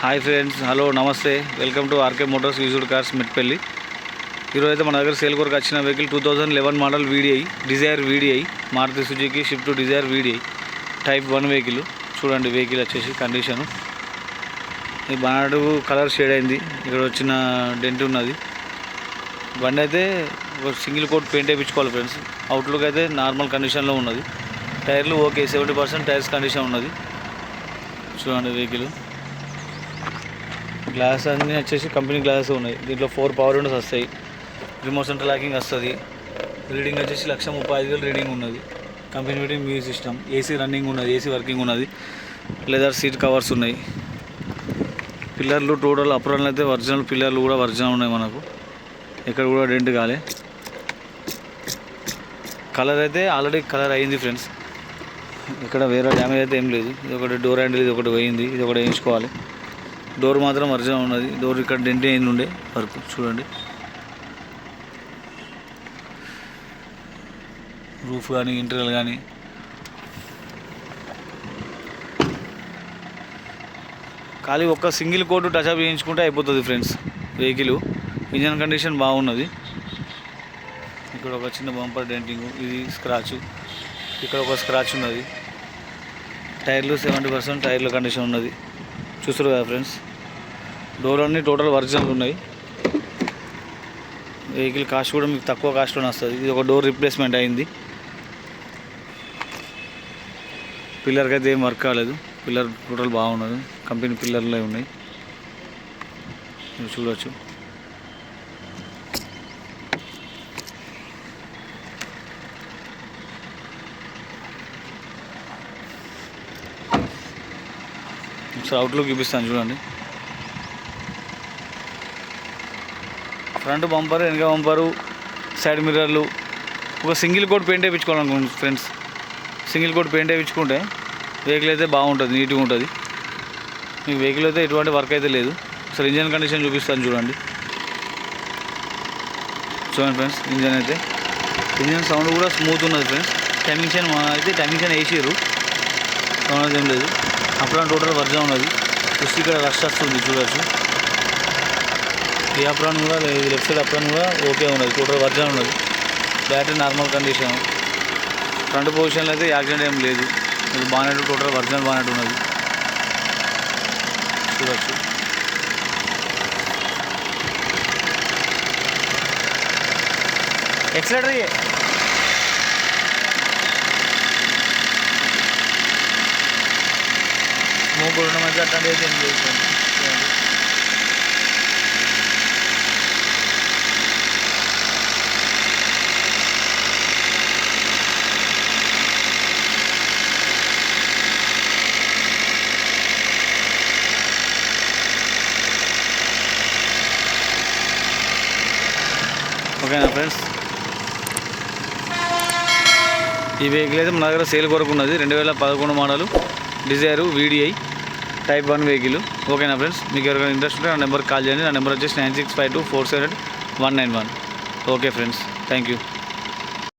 Hi friends, hello, నమస్తే, welcome to RK Motors used cars Metpally. ఈరోజు అయితే మన దగ్గర సేల్ కొరకు వచ్చిన vehicle 2011 model VDI Dzire VDI Maruti Suzuki Swift Dzire VDI type 1 vehicle. చూడండి, వెహికల్ వచ్చేసి కండిషను ఈ బానడు కలర్ షేడ్ అయింది, ఇక్కడ వచ్చిన డెంట్ ఉన్నది. బండి అయితే ఒక సింగిల్ కోట్ పెయింట్ వేయించుకోవాలి ఫ్రెండ్స్. అవుట్లుక్ అయితే నార్మల్ కండిషన్లో ఉన్నది. టైర్లు ఓకే, 70% టైర్స్ కండిషన్ ఉన్నది. చూడండి, వెహికల్ గ్లాస్ అన్నీ వచ్చేసి కంపెనీ గ్లాసెస్ ఉన్నాయి. దీంట్లో 4 పవర్ విండోస్ వస్తాయి, రిమోట్ సెంటర్ లాకింగ్ వస్తుంది. రీడింగ్ వచ్చేసి 1,35,000 రీడింగ్ ఉన్నది. Company meeting music system, AC running ఉన్నది, ఏసీ వర్కింగ్ ఉన్నది. లెదర్ సీట్ కవర్స్ ఉన్నాయి. పిల్లర్లు టోటల్ అప్రాన్ అయితే ఒరిజినల్ పిల్లర్లు కూడా ఒరిజినల్ ఉన్నాయి. మనకు ఎక్కడ కూడా డెంట్ కాలే. కలర్ అయితే ఆల్రెడీ కలర్ అయింది ఫ్రెండ్స్, ఇక్కడ వేరే డ్యామేజ్ అయితే ఏం లేదు. ఇది ఒకటి డోర్ హ్యాండిల్, ఇది ఒకటి పోయింది, ఇది ఒకటి వేయించుకోవాలి. డోర్ మాత్రం ఒరిజినల్ ఉన్నది. డోర్ ఇక్కడ డెంట్ అయింది ఉండే వరకు. చూడండి, రూఫ్ కానీ ఇంటీరియర్ కానీ ఖాళీ ఒక్క సింగిల్ కోట్ టచ్అప్ చేయించుకుంటే అయిపోతుంది ఫ్రెండ్స్. వెహికల్ ఇంజన్ కండిషన్ బాగున్నది. ఇక్కడ ఒక చిన్న బంపర్ డెంటింగ్, ఇది స్క్రాచ్, ఇక్కడ ఒక స్క్రాచ్ ఉన్నది. టైర్లు 70% టైర్ల కండిషన్ ఉన్నది. చూస్తారు కదా ఫ్రెండ్స్, డోర్ అన్నీ టోటల్ ఒరిజినల్ ఉన్నాయి. వెహికల్ కాస్ట్ కూడా మీకు తక్కువ కాస్ట్లోనే వస్తుంది. ఇది ఒక డోర్ రిప్లేస్మెంట్ అయింది. పిల్లర్కి అయితే ఏం వర్క్ కాలేదు. పిల్లర్ టోటల్ బాగున్నది, కంపెనీ పిల్లర్లే ఉన్నాయి, మీరు చూడవచ్చు. ఒకసారి అవుట్లుక్ చూపిస్తాను చూడండి. ఫ్రంట్ బంపర్, వెనక బంపరు, సైడ్ మిర్రర్లు ఒక సింగిల్ కోట్ పెయింట్ వేయించుకోవాలనుకోండి ఫ్రెండ్స్. సింగిల్ కోట్ పెయింట్ వేయించుకుంటే వెహికల్ అయితే బాగుంటుంది, నీట్గా ఉంటుంది. మీకు వెహికల్ అయితే ఎటువంటి వర్క్ అయితే లేదు. అసలు ఇంజన్ కండిషన్ చూపిస్తాను చూడండి. చూడండి ఫ్రెండ్స్, ఇంజన్ అయితే ఇంజన్ సౌండ్ కూడా స్మూత్ ఉన్నది ఫ్రెండ్స్. టైమింగ్షన్ అయితే టైమింగ్షన్ వేసిర్రు, సౌండ్ ఏం లేదు. అప్పుడు టోటల్ వర్జన్ ఉన్నది. జస్ట్ ఇక్కడ రష్ వస్తుంది చూడవచ్చు. ఈ అప్రాన్ కూడా, లెఫ్ట్ సైడ్ అప్రాన్ కూడా ఓకే ఉన్నది, టోటల్ వర్జన్ ఉన్నది. Battery normal condition. ఫ్రంట్ పొజిషన్లో అయితే యాక్సిడెంట్ ఏం లేదు. ఇది బానెట్ టోటల్ వర్జన్ బానెట్ ఉన్నది, చూడవచ్చు. ఎక్సలేటర్ స్మోక్ ఉండడం అయితే అట్లాంటి అయితే ఏం లేదు. ఓకేనా ఫ్రెండ్స్, ఈ వెహికల్ అయితే మన దగ్గర సేల్ కొరకు ఉన్నది. 2011 model Dzire VDI type 1 vehicle. ఓకేనా ఫ్రెండ్స్, మీకు ఎవరికైనా ఇంట్రెస్ట్ ఉంటే నా నెంబర్కి కాల్ చేయండి. నా నెంబర్ వచ్చేసి 9652478191. Okay friends, thank you.